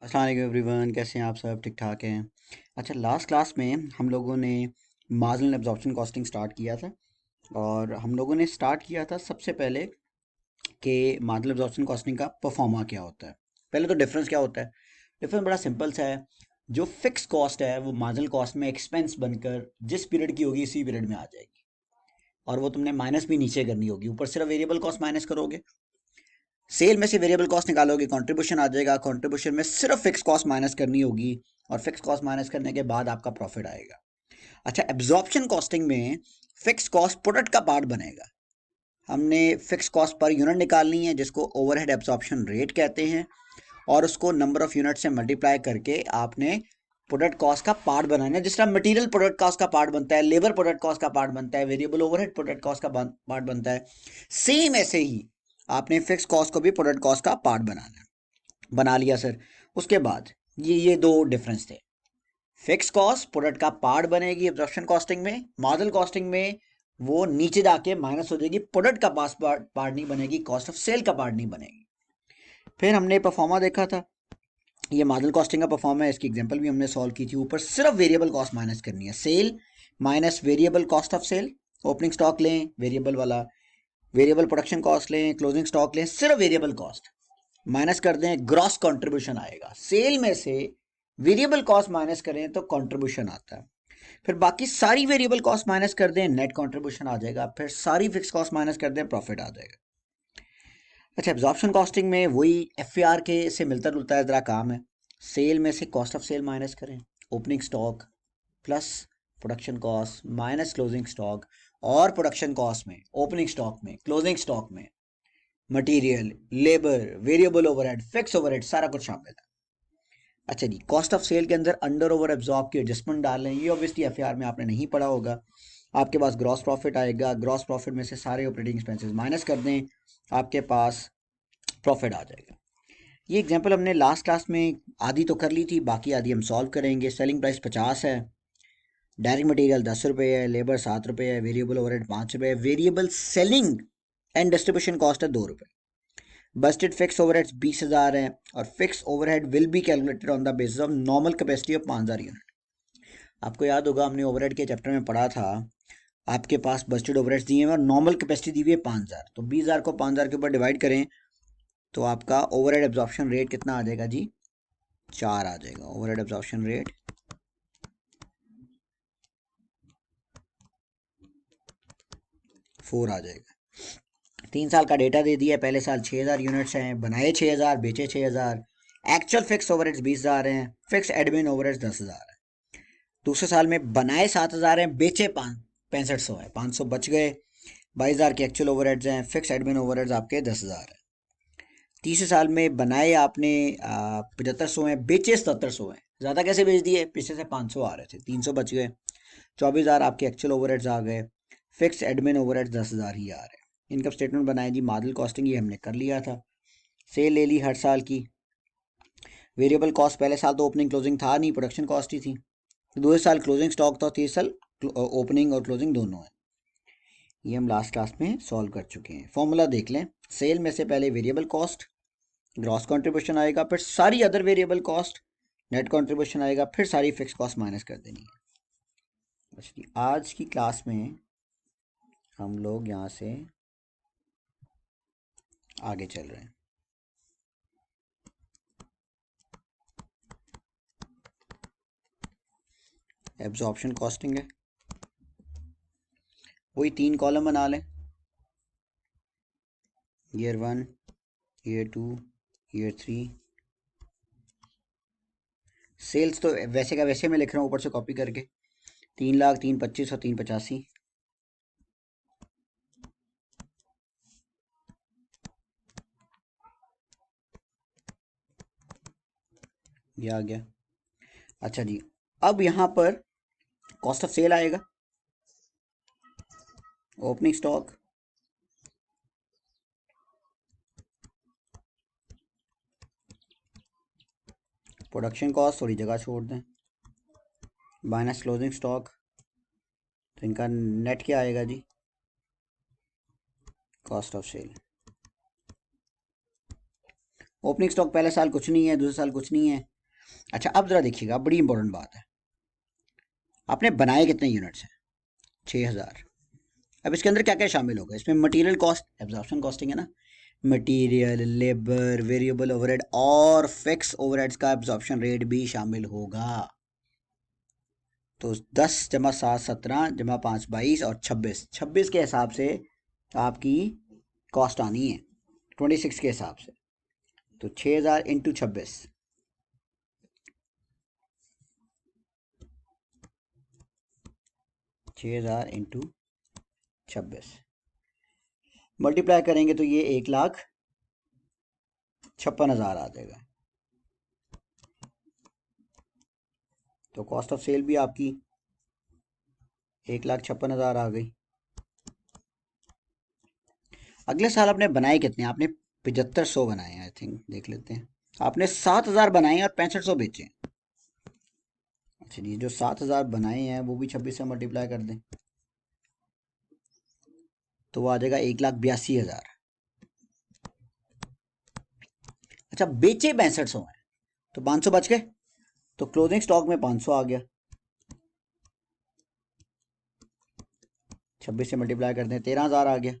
अस्सलाम वालेकुम एवरीवन, कैसे हैं आप सब? ठीक ठाक हैं। अच्छा, लास्ट क्लास में हम लोगों ने मार्जिनल एब्जॉर्प्शन कॉस्टिंग स्टार्ट किया था। और हम लोगों ने स्टार्ट किया था सबसे पहले कि मार्जिनल एब्जॉर्प्शन कॉस्टिंग का परफॉर्मा क्या होता है। पहले तो डिफरेंस क्या होता है। डिफरेंस बड़ा सिंपल सा है। जो फिक्स कॉस्ट है वो मार्जिनल कॉस्ट में एक्सपेंस बनकर जिस पीरियड की होगी इसी पीरियड में आ जाएगी। और वो तुमने माइनस भी नीचे करनी होगी, ऊपर सिर्फ वेरिएबल कॉस्ट माइनस करोगे। सेल में से वेरिएबल कॉस्ट निकालोगे, कंट्रीब्यूशन आ जाएगा। कंट्रीब्यूशन में सिर्फ फिक्स कॉस्ट माइनस करनी होगी और फिक्स कॉस्ट माइनस करने के बाद आपका प्रॉफिट आएगा। अच्छा, एब्जॉर्प्शन कॉस्टिंग में फिक्स कॉस्ट प्रोडक्ट का पार्ट बनेगा। हमने फिक्स कॉस्ट पर यूनिट निकालनी है जिसको ओवरहेड एब्जॉर्प्शन रेट कहते हैं, और उसको नंबर ऑफ यूनिट से मल्टीप्लाई करके आपने प्रोडक्ट कॉस्ट का पार्ट बनाना है। जिस तरह मटेरियल प्रोडक्ट कॉस्ट का पार्ट बनता है, लेबर प्रोडक्ट कॉस्ट का पार्ट बनता है, वेरिएबल ओवरहेड प्रोडक्ट कॉस्ट का पार्ट बनता है, सेम ऐसे ही आपने फिक्स कॉस्ट को भी प्रोडक्ट कॉस्ट का पार्ट बनाना है। बना लिया सर। उसके बाद ये दो डिफरेंस थे। फिक्स कॉस्ट प्रोडक्ट का पार्ट बनेगी एब्जॉर्प्शन कॉस्टिंग में, मॉडल कॉस्टिंग में वो नीचे जाके माइनस हो जाएगी, प्रोडक्ट का पार्ट नहीं बनेगी, कॉस्ट ऑफ सेल का पार्ट नहीं बनेगी। फिर हमने परफॉर्मा देखा था। ये मॉडल कॉस्टिंग का परफॉर्मा है, इसकी एग्जांपल भी हमने सॉल्व की थी। ऊपर सिर्फ वेरिएबल कॉस्ट माइनस करनी है, sale minus variable cost of sale. Opening stock लें वेरिएबल वाला, वेरिएबल प्रोडक्शन कॉस्ट लें, क्लोजिंग स्टॉक लें, सिर्फ वेरिएबल कॉस्ट माइनस कर दें, ग्रॉस कंट्रीब्यूशन आएगा। सेल में से वेरिएबल कॉस्ट माइनस करें तो कंट्रीब्यूशन आता है। फिर बाकी सारी वेरिएबल कॉस्ट माइनस कर दें, नेट कंट्रीब्यूशन आ जाएगा। फिर सारी फिक्स कॉस्ट माइनस कर दें, प्रॉफिट आ जाएगा। अच्छा, एब्जॉर्प्शन कॉस्टिंग में वही एफ के से मिलता जुलता है, ज़रा काम है। सेल में से कॉस्ट ऑफ सेल माइनस करें, opening stock plus production cost minus closing stock, और प्रोडक्शन कॉस्ट में, ओपनिंग स्टॉक में, क्लोजिंग स्टॉक में material, labour, variable overhead, fix overhead सारा कुछ शामिल है। अच्छा जी, कॉस्ट ऑफ सेल के अंदर अंडर ओवर एब्जॉर्ब की एडजस्टमेंट डाल लें। ये ऑब्वियसली एफआर में आपने नहीं पढ़ा होगा। आपके पास ग्रॉस प्रॉफिट आएगा, ग्रॉस प्रॉफिट में से सारे ऑपरेटिंग एक्सपेंसेस माइनस कर दें, आपके पास प्रॉफिट आ जाएगा। ये एग्जांपल हमने लास्ट क्लास में आधी तो कर ली थी, बाकी आधी हम सॉल्व करेंगे। सेलिंग प्राइस 50 है, डायरेक्ट मटेरियल 10 रुपये है, लेबर 7 रुपये है, वेरिएबल ओवरहेड 5 रुपये, variable selling and distribution cost है 2 रुपये। बजटेड फिक्स ओवरहेड्स 20,000 हैं, और fix overhead will be calculated on the basis of normal capacity of 5,000 unit. आपको याद होगा हमने ओवरहेड के चैप्टर में पढ़ा था, आपके पास बजटेड ओवरहेड्स दिए हैं और नॉर्मल कैपेसिटी दी हुई है 5,000, तो 20,000 को 5,000 के ऊपर डिवाइड करें तो आपका ओवरहेड एब्जॉर्प्शन रेट कितना आ जाएगा जी? 4 आ जाएगा। ओवरहेड एब्जॉर्प्शन रेट 4 आ जाएगा। 3 साल का डेटा दे दिया है। पहले साल 6,000 यूनिट्स हैं, बनाए 6,000, बेचे 6,000। एक्चुअल फिक्स ओवरहेड्स 20,000 हैं, फिक्स एडमिन ओवरहेड्स 10,000 है। दूसरे साल में बनाए 7,000 हैं, बेचे 6500 है, 500 बच गए। 22,000 के एक्चुअल ओवरहेड्स हैं, फिक्स एडमिन ओवरहेड्स आपके 10,000 है। तीसरे साल में बनाए आपने 7500 हैं, बेचे 7700 हैं। ज़्यादा कैसे बेच दिए? पीछे से 500 आ रहे थे, 300 बच गए। 24,000 आपके एक्चुअल ओवरहेड्स आ गए, फिक्स एडमिन ओवरहेड्स 10,000 ही आ रहे हैं। इनकम स्टेटमेंट बनाए जी, मॉडल कॉस्टिंग ये हमने कर लिया था। सेल ले ली हर साल की। वेरिएबल कॉस्ट पहले साल तो ओपनिंग क्लोजिंग था नहीं, प्रोडक्शन कॉस्ट ही थी। दूसरे साल क्लोजिंग स्टॉक था, तीसरे साल ओपनिंग और क्लोजिंग दोनों है। ये हम लास्ट क्लास में सॉल्व कर चुके हैं। फॉर्मूला देख लें। सेल में से पहले वेरिएबल कॉस्ट, ग्रॉस कंट्रीब्यूशन आएगा, फिर सारी other variable cost, net contribution आएगा, फिर सारी फिक्स कॉस्ट माइनस कर देनी है। अच्छा जी, आज की क्लास में हम लोग यहाँ से आगे चल रहे हैं। एब्जॉर्प्शन कॉस्टिंग है, वही 3 कॉलम बना लें। Year 1, year 2, year 3। सेल्स तो वैसे का वैसे मैं लिख रहा हूँ ऊपर से कॉपी करके। 3,00,000, 3,25,000 और 3,85,000। ये आ गया। अच्छा जी, अब यहाँ पर कॉस्ट ऑफ सेल आएगा, ओपनिंग स्टॉक, प्रोडक्शन कॉस्ट, थोड़ी जगह छोड़ दें, माइनस क्लोजिंग स्टॉक। तो इनका नेट क्या आएगा जी? Cost of sale. Opening stock पहले साल कुछ नहीं है, दूसरे साल कुछ नहीं है, अच्छा अब जरा देखिएगा, बड़ी इंपॉर्टेंट बात है, आपने बनाए कितने यूनिट्स हैं? 6000। अब इसके अंदर क्या क्या शामिल होगा? इसमें मटेरियल कॉस्ट, एब्जॉर्प्शन कॉस्टिंग है ना, मटेरियल, लेबर, वेरिएबल ओवरहेड और फिक्स ओवरहेड्स का एब्जॉर्प्शन रेट भी शामिल होगा। तो 10 जमा 7 17 जमा 5 22 और 26, 26 के हिसाब से आपकी कॉस्ट आनी है, 26 के हिसाब से। तो 6000 इंटू 26, 6000 इंटू 26 मल्टीप्लाई करेंगे तो ये 1,56,000 आ जाएगा। तो कॉस्ट ऑफ सेल भी आपकी 1,56,000 आ गई। अगले साल आपने बनाए कितने? आपने 7500 बनाए हैं, आई थिंक, देख लेते हैं। आपने 7000 बनाए हैं और 6500 बेचे हैं। अच्छा जी, जो 7000 बनाए हैं वो भी 26 से मल्टीप्लाई कर दें तो वो आ जाएगा 1,82,000। अच्छा, बेचे 6500 हैं तो 500 बच गए, तो क्लोजिंग स्टॉक में 500 आ गया। 26 से मल्टीप्लाई कर दें, 13,000 आ गया।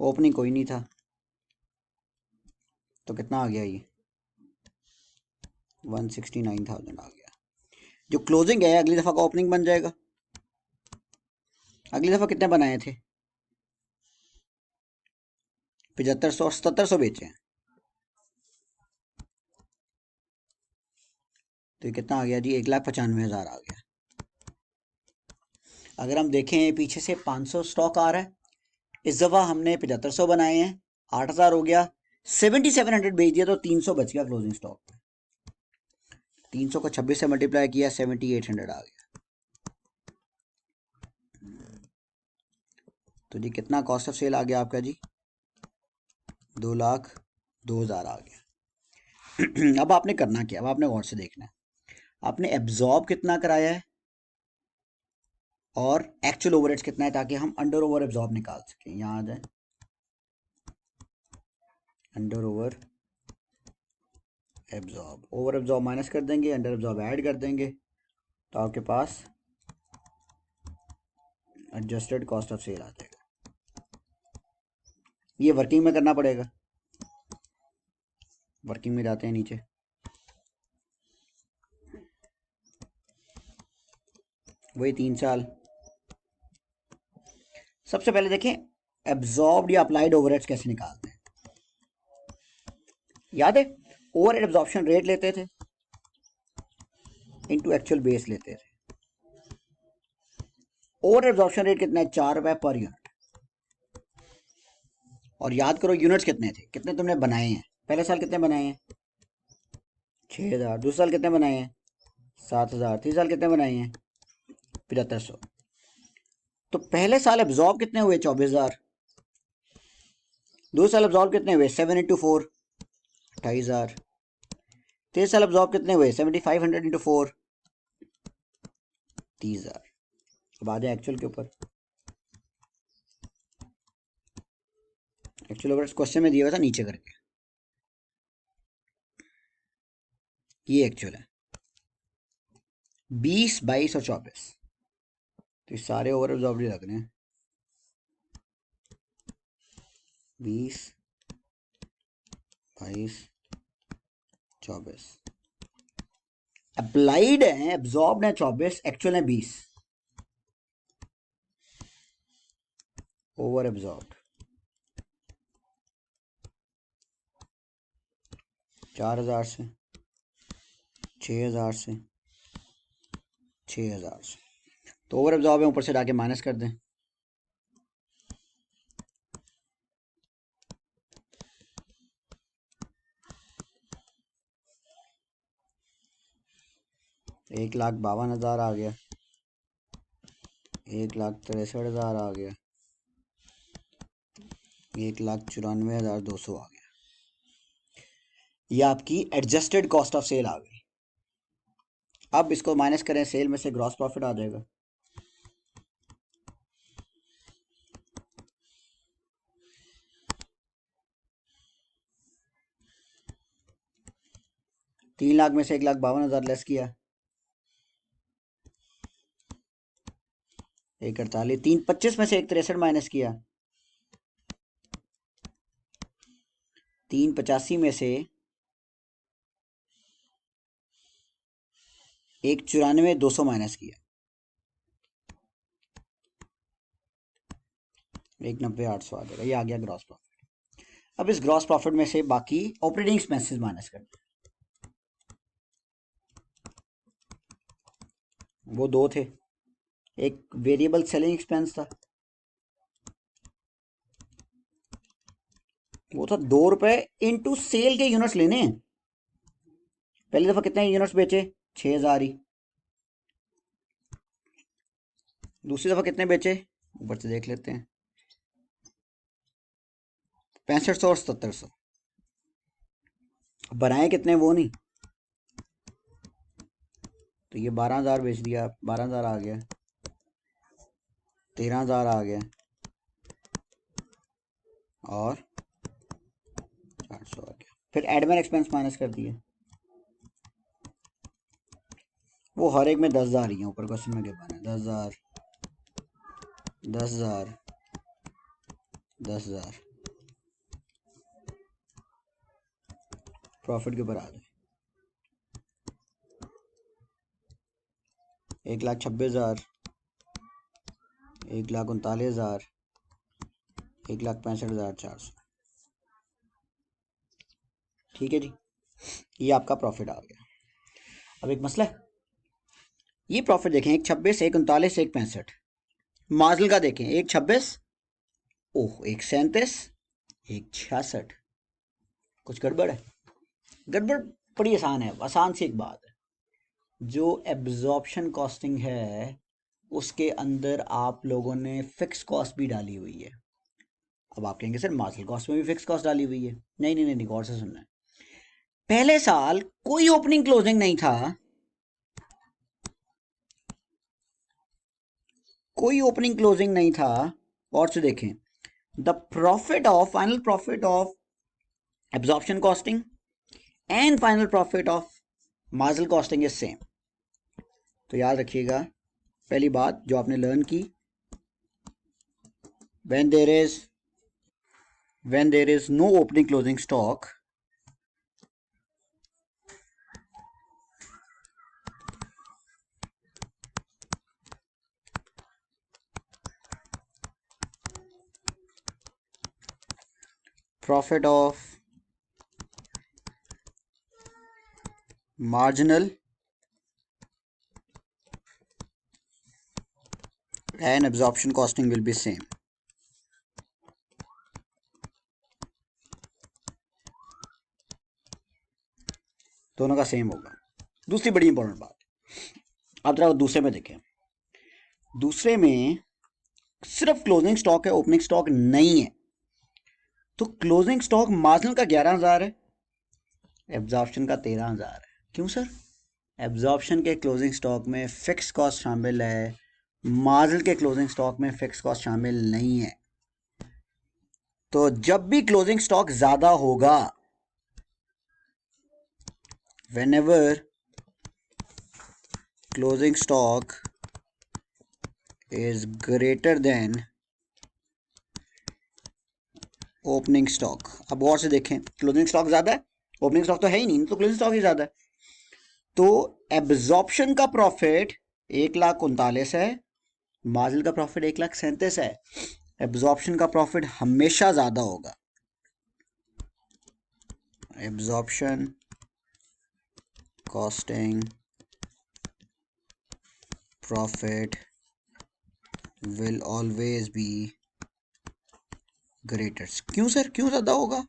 ओपनिंग कोई नहीं था तो कितना आ गया? ये 169,000 आ गया। जो क्लोजिंग है अगली दफ़ा का ओपनिंग बन जाएगा। अगली दफ़ा कितने बनाए थे? 7500 और 7700 बेचे हैं, तो ये कितना आ गया जी? 1,95,000 आ गया। अगर हम देखें पीछे से 500 स्टॉक आ रहा है, इस दफ़ा हमने 7500 बनाए हैं, 8,000 हो गया, 7700 बेच दिया तो 300 बच गया क्लोजिंग स्टॉक में। 300 को 26 से मल्टीप्लाई किया, 7800 आ गया। तो जी कितना कॉस्ट ऑफ सेल आ गया आपका जी? 2,02,000 आ गया। अब आपने करना क्या? अब आपने गौर से देखना है, आपने एब्जॉर्ब कितना कराया है और एक्चुअल ओवरहेड्स कितना है, ताकि हम अंडर ओवर एब्जॉर्ब निकाल सकें। यहाँ आ जाए, under over absorb, over absorb minus कर देंगे, अंडर एब्जॉर्ब ऐड कर देंगे, तो आपके पास एडजस्टेड कॉस्ट ऑफ सेल आ जाएगा। ये वर्किंग में करना पड़ेगा। वर्किंग में जाते हैं नीचे, वही 3 साल। सबसे पहले देखें एब्जॉर्ब्ड या अप्लाइड ओवरहेड्स कैसे निकालते हैं। याद है, ओवरहेड एब्जॉर्प्शन रेट लेते थे इनटू एक्चुअल बेस लेते थे। ओवरहेड एब्जॉर्प्शन रेट कितना है? 4 रुपए पर यूनिट। और याद करो यूनिट्स कितने थे, कितने तुमने बनाए हैं। पहले साल कितने बनाए हैं? 6000। दूसरे साल कितने बनाए हैं? 7000। तीसरे साल कितने बनाए हैं? 7500। तो पहले साल एब्जॉर्ब कितने हुए? 24,000। दूसरे साल एब्जॉर्ब कितने हुए? 7 इंटू 4, 28,000। तीसरे साल एब्जॉर्ब कितने हुए? 7500 इंटू 4, 30,000। अब आ जाए एक्चुअल के ऊपर। एक्चुअल ओवर क्वेश्चन में दिया हुआ था नीचे करके, ये एक्चुअल है 20, 22 और 24। तो ये सारे ओवर एब्जॉर्ब लग रहे हैं। 20, 22, 24 अप्लाइड है, एब्जॉर्ब है 24, एक्चुअल है 20। ओवर एब्जॉर्ब 4,000 से, 6,000 से, 6,000 से। तो ओवर एब्जॉर्ब है, ऊपर से डाके माइनस कर दें। तो 1,52,000 आ गया, 1,63,000 आ गया, 1,94,200 आ गया। ये आपकी एडजस्टेड कॉस्ट ऑफ सेल आ गई। अब इसको माइनस करें, सेल में से ग्रॉस प्रॉफिट आ जाएगा। 3 लाख में से 1,52,000 लेस किया, 1,48, 3,25 में से 1,63 माइनस किया, 3,85 में से 1,94,200 माइनस किया, 1,90,800 आ जाएगा। ये आ गया ग्रॉस प्रॉफिट। अब इस ग्रॉस प्रॉफिट में से बाकी ऑपरेटिंग एक्सपेंसेस माइनस कर दो। वो दो थे, एक वेरिएबल सेलिंग एक्सपेंस था, वो था 2 रुपए इंटू सेल के यूनिट्स लेने। पहली दफा कितने यूनिट्स बेचे? 6,000 ही। दूसरी दफा कितने बेचे? ऊपर से देख लेते हैं, 6500 और 7700। बनाए कितने वो नहीं, तो ये 12,000 बेच दिया, 12,000 आ गया, 13,000 आ गया और 400 आ गया। फिर एडमिन एक्सपेंस माइनस कर दिए, वो हर एक में 10,000 ही है। ऊपर क्वेश्चन में क्या बना है? 10,000, 10,000, 10,000। प्रॉफिट के ऊपर आ जाए, 1,26,000, 1,39,000, 1,65,400। ठीक है जी, ये आपका प्रॉफिट आ गया। अब एक मसला है, ये प्रॉफिट देखें, 1,26, 1,39, 1,65। मार्जिन का देखें, 1,26, ओह 1,37, 1,66। कुछ गड़बड़ है? गड़बड़ बड़ी आसान है, आसान सी एक बात है, जो एब्जॉर्प्शन कॉस्टिंग है उसके अंदर आप लोगों ने फिक्स कॉस्ट भी डाली हुई है। अब आप कहेंगे सर मार्जिनल कॉस्ट में भी फिक्स कॉस्ट डाली हुई है। नहीं नहीं नहीं, गौर से सुनना है। पहले साल कोई ओपनिंग क्लोजिंग नहीं था, कोई ओपनिंग क्लोजिंग नहीं था। और से देखें, the profit of final profit of absorption costing and final profit of marginal costing is same. तो याद रखिएगा, पहली बात जो आपने लर्न की, when there is no opening closing stock, profit of marginal and absorption costing will be same. दोनों का सेम होगा। दूसरी बड़ी इंपॉर्टेंट बात, अब जरा दूसरे में देखें, दूसरे में सिर्फ क्लोजिंग स्टॉक है, ओपनिंग स्टॉक नहीं है। तो क्लोजिंग स्टॉक मार्जिनल का 11,000 है, एब्जॉर्प्शन का 13,000 है। क्यों सर? एब्जॉर्प्शन के क्लोजिंग स्टॉक में फिक्स कॉस्ट शामिल है, मार्जिनल के क्लोजिंग स्टॉक में फिक्स कॉस्ट शामिल नहीं है। तो जब भी क्लोजिंग स्टॉक ज्यादा होगा, whenever closing stock is greater than opening stock. अब गौर से देखें, क्लोजिंग स्टॉक ज्यादा है, ओपनिंग स्टॉक तो है ही नहीं, तो क्लोजिंग स्टॉक ही ज्यादा है। तो एब्जॉर्प्शन का प्रॉफिट 1,39,000 है, मार्जिनल का प्रॉफिट 1,37,000 है। एब्जॉर्प्शन का प्रॉफिट हमेशा ज्यादा होगा, absorption costing profit will always be greater. क्यों सर, क्यों ज्यादा होगा?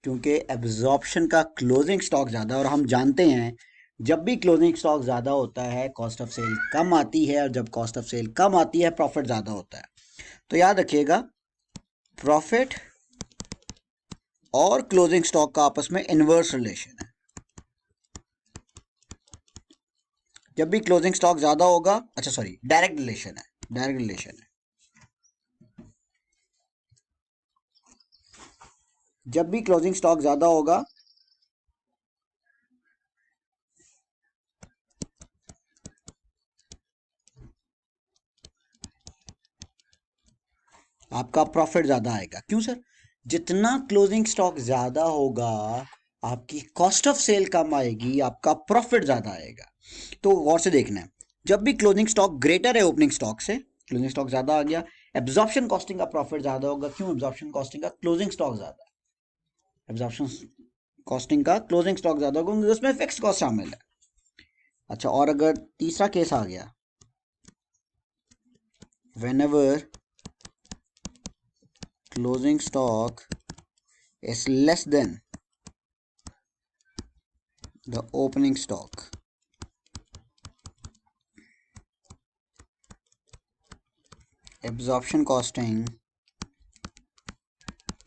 क्योंकि एब्जॉर्प्शन का क्लोजिंग स्टॉक ज़्यादा, और हम जानते हैं जब भी क्लोजिंग स्टॉक ज़्यादा होता है कॉस्ट ऑफ सेल कम आती है, और जब कॉस्ट ऑफ सेल कम आती है प्रॉफिट ज़्यादा होता है। तो याद रखिएगा, प्रॉफिट और क्लोजिंग स्टॉक का आपस में इनवर्स रिलेशन है। जब भी क्लोजिंग स्टॉक ज़्यादा होगा, अच्छा सॉरी, डायरेक्ट रिलेशन है, डायरेक्ट रिलेशन है। जब भी क्लोजिंग स्टॉक ज़्यादा होगा आपका प्रॉफिट ज़्यादा आएगा। क्यों सर? जितना क्लोजिंग स्टॉक ज़्यादा होगा आपकी कॉस्ट ऑफ सेल कम आएगी, आपका प्रॉफिट ज़्यादा आएगा। तो गौर से देखना है, जब भी क्लोजिंग स्टॉक ग्रेटर है ओपनिंग स्टॉक से, क्लोजिंग स्टॉक ज़्यादा आ गया, एब्जॉर्प्शन कॉस्टिंग का प्रॉफिट ज़्यादा होगा। क्यों एब्जॉर्प्शन कॉस्टिंग का? क्लोजिंग स्टॉक ज़्यादा है। एब्जॉर्प्शन कॉस्टिंग का क्लोजिंग स्टॉक ज़्यादा होगा क्योंकि उसमें फिक्स कॉस्ट शामिल है। अच्छा, और अगर तीसरा केस आ गया, whenever closing stock is less than the opening stock, absorption costing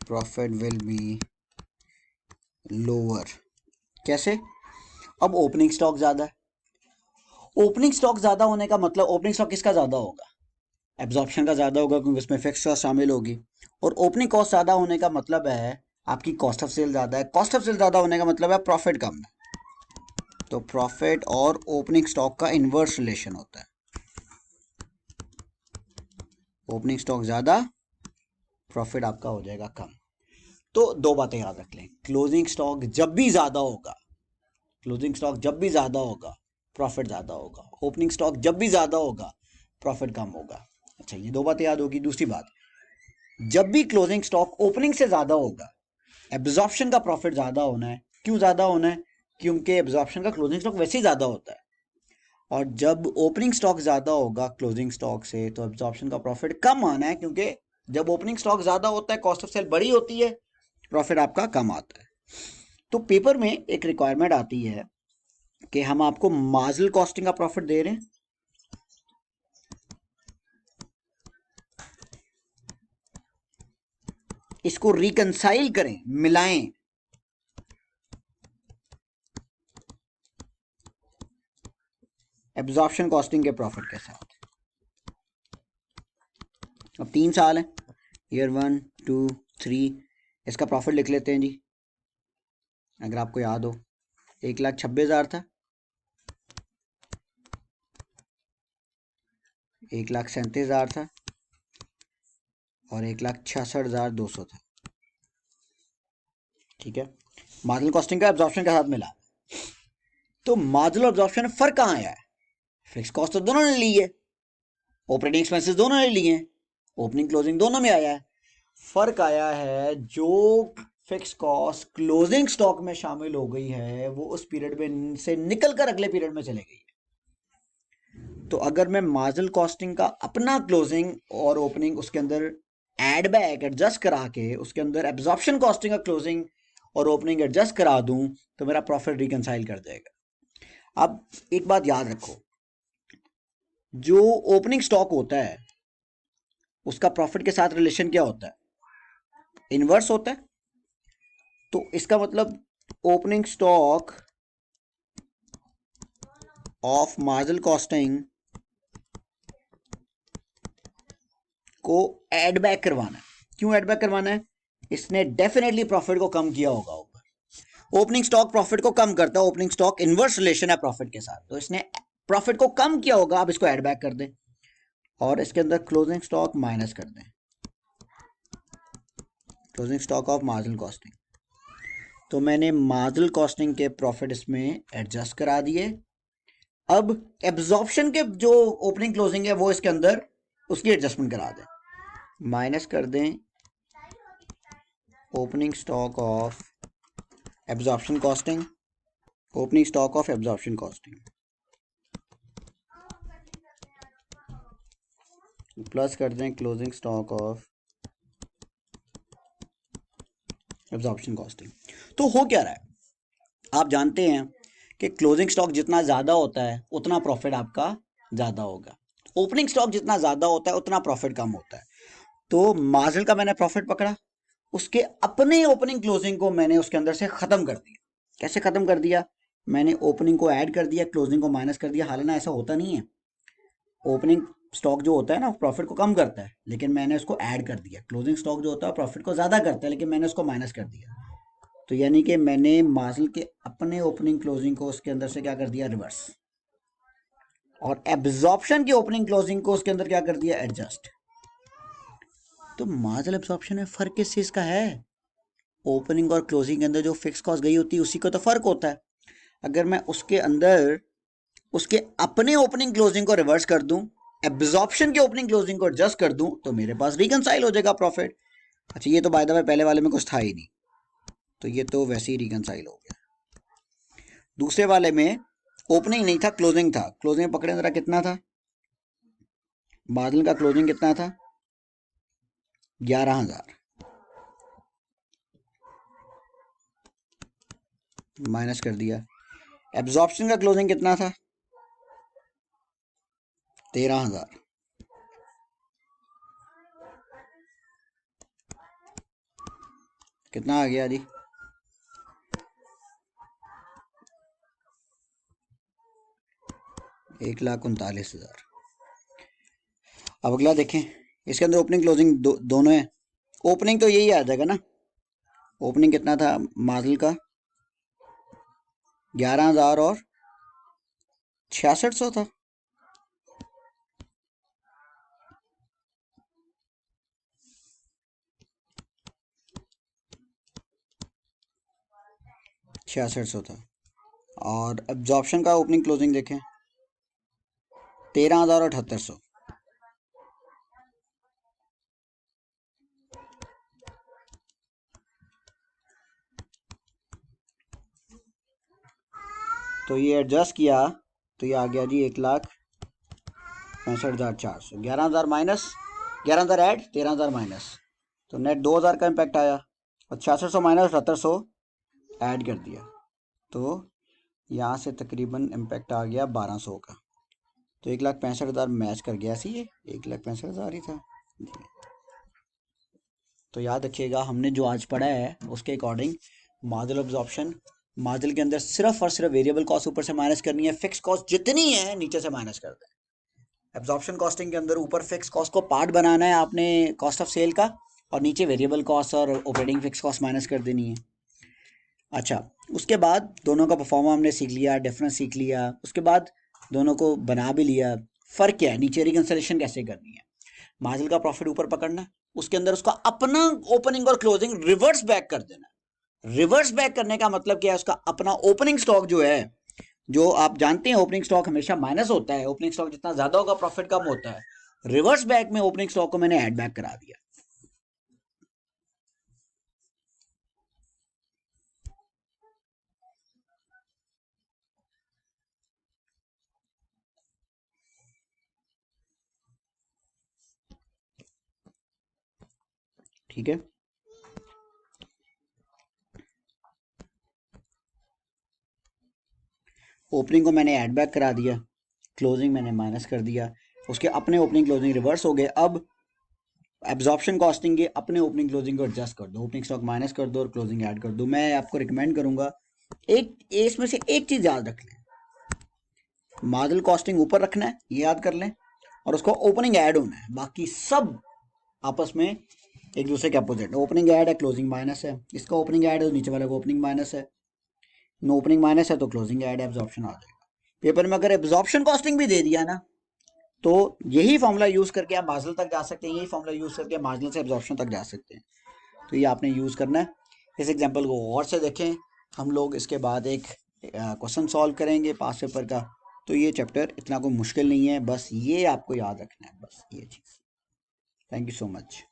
profit will be lower। कैसे? अब ओपनिंग स्टॉक ज़्यादा है, ओपनिंग स्टॉक ज़्यादा होने का मतलब ओपनिंग स्टॉक किसका ज़्यादा होगा? एब्जॉर्प्शन का ज़्यादा होगा क्योंकि उसमें फिक्स कॉस्ट शामिल होगी। और ओपनिंग कॉस्ट ज़्यादा होने का मतलब है आपकी कॉस्ट ऑफ सेल ज़्यादा है, कॉस्ट ऑफ सेल ज़्यादा होने का मतलब है प्रॉफिट कम है। तो प्रॉफिट और ओपनिंग स्टॉक का इन्वर्स रिलेशन होता है। ओपनिंग स्टॉक ज़्यादा, प्रॉफिट आपका हो जाएगा कम। तो दो बातें याद रख लें, क्लोजिंग स्टॉक जब भी ज़्यादा होगा, क्लोजिंग स्टॉक जब भी ज़्यादा होगा प्रॉफिट ज़्यादा होगा, ओपनिंग स्टॉक जब भी ज़्यादा होगा प्रॉफिट कम होगा। अच्छा, ये दो बातें याद होगी। दूसरी बात, जब भी क्लोजिंग स्टॉक ओपनिंग से ज़्यादा होगा एब्जॉर्प्शन का प्रॉफिट ज़्यादा होना है। क्यों ज़्यादा होना है? क्योंकि एब्जॉर्प्शन का क्लोजिंग स्टॉक वैसे ही ज़्यादा होता है। और जब ओपनिंग स्टॉक ज़्यादा होगा क्लोजिंग स्टॉक से तो एब्जॉर्प्शन का प्रॉफिट कम आना है, क्योंकि जब ओपनिंग स्टॉक ज़्यादा होता है कॉस्ट ऑफ सेल बड़ी होती है, प्रॉफिट आपका कम आता है। तो पेपर में एक रिक्वायरमेंट आती है कि हम आपको मार्जिनल कॉस्टिंग का प्रॉफिट दे रहे हैं, इसको रिकंसाइल करें, मिलाएं एब्जॉर्प्शन कॉस्टिंग के प्रॉफिट के साथ। अब 3 साल है, ईयर 1 2 3, इसका प्रॉफिट लिख लेते हैं जी। अगर आपको याद हो 1,26,000 था, 1,37,000 था और 1,66,200 था। ठीक है, मार्जिनल कॉस्टिंग का एब्जॉर्प्शन के साथ मिला। तो मार्जिनल एब्जॉर्प्शन में फर्क कहाँ आया है? फिक्स कॉस्ट तो दोनों ने ली है, ऑपरेटिंग एक्सपेंसेस दोनों ने लिए हैं, ओपनिंग क्लोजिंग दोनों में आया है। फर्क आया है जो फिक्स कॉस्ट क्लोजिंग स्टॉक में शामिल हो गई है वो उस पीरियड में से निकल कर अगले पीरियड में चले गई है। तो अगर मैं मार्जिनल कॉस्टिंग का अपना क्लोजिंग और ओपनिंग उसके अंदर एड बैक एडजस्ट करा के उसके अंदर एब्जॉर्प्शन कॉस्टिंग का क्लोजिंग और ओपनिंग एडजस्ट करा दूं तो मेरा प्रॉफिट रिकंसाइल कर देगा। अब एक बात याद रखो, जो ओपनिंग स्टॉक होता है उसका प्रॉफिट के साथ रिलेशन क्या होता है? इनवर्स होता है। तो इसका मतलब opening stock of marginal costing को एड बैक करवाना है। क्यों एड बैक करवाना है? इसने डेफिनेटली प्रॉफिट को कम किया होगा ऊपर। ओपनिंग स्टॉक प्रॉफिट को कम करता है, ओपनिंग स्टॉक इनवर्स रिलेशन है प्रॉफिट के साथ, तो इसने प्रॉफिट को कम किया होगा। आप इसको एड बैक कर दें और इसके अंदर क्लोजिंग स्टॉक माइनस कर दें, closing stock of marginal costing. तो मैंने मार्जिनल कॉस्टिंग के प्रॉफिट इसमें एडजस्ट करा दिए। अब एब्जॉर्प्शन के जो ओपनिंग क्लोजिंग है वो इसके अंदर उसकी एडजस्टमेंट करा दें, माइनस कर दें opening stock of absorption costing, opening stock of absorption costing plus कर दें closing stock of absorption costing. तो हो क्या रहा है, आप जानते हैं कि क्लोजिंग स्टॉक जितना ज़्यादा होता है उतना प्रॉफिट आपका ज़्यादा होगा, ओपनिंग स्टॉक जितना ज़्यादा होता है उतना प्रॉफिट कम होता है। तो मार्जिनल का मैंने प्रॉफिट पकड़ा, उसके अपने ओपनिंग क्लोजिंग को मैंने उसके अंदर से ख़त्म कर दिया। कैसे ख़त्म कर दिया? मैंने ओपनिंग को ऐड कर दिया, क्लोजिंग को माइनस कर दिया। हालांकि ऐसा होता नहीं है, ओपनिंग स्टॉक जो होता है ना प्रॉफिट को कम करता है, लेकिन मैंने उसको ऐड कर दिया। क्लोजिंग स्टॉक जो होता है प्रॉफिट को ज़्यादा करता है, लेकिन मैंने उसको माइनस कर दिया। तो यानी कि मैंने मार्जिनल के अपने ओपनिंग क्लोजिंग को उसके अंदर से क्या कर दिया? रिवर्स। और एब्जॉर्प्शन की ओपनिंग क्लोजिंग को उसके अंदर क्या कर दिया? एडजस्ट। तो मार्जिनल एब्जॉर्प्शन में फर्क किस चीज का है? ओपनिंग और क्लोजिंग के अंदर जो फिक्स कॉस्ट गई होती है उसी का तो फर्क होता है। अगर मैं उसके अंदर उसके अपने ओपनिंग क्लोजिंग को रिवर्स कर दूं, एब्जॉर्प्शन के ओपनिंग क्लोजिंग को एडजस्ट कर दूं, तो मेरे पास रिकनसाइल हो जाएगा प्रॉफिट। अच्छा, ये तो बाय द वे पहले वाले में कुछ था ही नहीं, तो ये तो वैसे ही रिकनसाइल हो गया। दूसरे वाले में ओपनिंग नहीं था, क्लोजिंग था। क्लोजिंग पकड़े जरा, कितना था? बादल का क्लोजिंग कितना था? 11,000 माइनस कर दिया। एब्जॉर्प्शन का क्लोजिंग कितना था? 13,000। कितना आ गया जी? 1,39,000। अब अगला देखें, इसके अंदर ओपनिंग क्लोजिंग दोनों है। ओपनिंग तो यही आ जाएगा ना। ओपनिंग कितना था मार्जिल का? 11,000 और 6600 था। छियासठ सौ था। और एब्जॉर्प्शन का ओपनिंग क्लोजिंग देखें, 13,000 और 7800। तो ये एडजस्ट किया तो ये आ गया जी 1,65,400। 11,000 माइनस 11,000 ऐड 13,000 माइनस, तो नेट 2,000 का इम्पैक्ट आया। और 6600 माइनस 7800 ऐड कर दिया, तो यहाँ से तकरीबन इम्पैक्ट आ गया 1,200 का। तो 1,65,000 मैच कर गया सी, ये 1,65,000 ही था। तो याद रखिएगा, हमने जो आज पढ़ा है उसके अकॉर्डिंग मार्जिनल अब्जॉर्प्शन, मार्जिनल के अंदर सिर्फ और सिर्फ वेरिएबल कॉस्ट ऊपर से माइनस करनी है, फिक्स कॉस्ट जितनी है नीचे से माइनस कर दें। एब्जॉर्प्शन कॉस्टिंग के अंदर ऊपर फिक्स कॉस्ट को पार्ट बनाना है आपने कॉस्ट ऑफ सेल का, और नीचे वेरिएबल कॉस्ट और ऑपरेटिंग फिक्स कॉस्ट माइनस कर देनी है। अच्छा, उसके बाद दोनों का परफॉर्मा हमने सीख लिया, डिफरेंस सीख लिया, उसके बाद दोनों को बना भी लिया। फ़र्क क्या है, नीचे रिकंसिलिएशन कैसे करनी है। मार्जिनल का प्रॉफिट ऊपर पकड़ना, उसके अंदर उसका अपना ओपनिंग और क्लोजिंग रिवर्स बैक कर देना। रिवर्स बैक करने का मतलब क्या है, उसका अपना ओपनिंग स्टॉक जो है, जो आप जानते हैं ओपनिंग स्टॉक हमेशा माइनस होता है, ओपनिंग स्टॉक जितना ज्यादा होगा प्रॉफिट कम होता है। रिवर्स बैक में ओपनिंग स्टॉक को मैंने ऐड बैक करा दिया। ठीक है, ओपनिंग को मैंने ऐड बैक करा दिया, क्लोजिंग मैंने माइनस कर दिया, उसके अपने ओपनिंग क्लोजिंग रिवर्स हो गए। अब एब्जॉर्प्शन कॉस्टिंग के अपने ओपनिंग क्लोजिंग को एडजस्ट कर दो, ओपनिंग स्टॉक माइनस कर दो और क्लोजिंग ऐड कर दो। मैं आपको रिकमेंड करूंगा एक इसमें से एक चीज याद रख लें, मार्जिनल कॉस्टिंग ऊपर रखना है, ये याद कर लें, और उसको ओपनिंग ऐड होना है। बाकी सब आपस में एक दूसरे के अपोजिट। ओपनिंग ऐड है, क्लोजिंग माइनस है, इसका ओपनिंग ऐड है तो नीचे वाले का ओपनिंग माइनस है, नो ओपनिंग माइनस है तो क्लोजिंग ऐड है, एब्जॉर्प्शन आ जाएगा। पेपर में अगर एब्जॉर्प्शन कॉस्टिंग भी दे दिया ना, तो यही फॉर्मूला यूज करके आप मार्जिनल तक जा सकते हैं, यही फॉर्मूला यूज करके मार्जिनल से एब्जॉर्प्शन तक जा सकते हैं। तो ये आपने यूज करना है। इस एग्जांपल को गौर से देखें, हम लोग इसके बाद एक क्वेश्चन सॉल्व करेंगे पास पेपर का। तो ये चैप्टर इतना कोई मुश्किल नहीं है, बस ये आपको याद रखना है, बस ये चीज़। Thank you so much.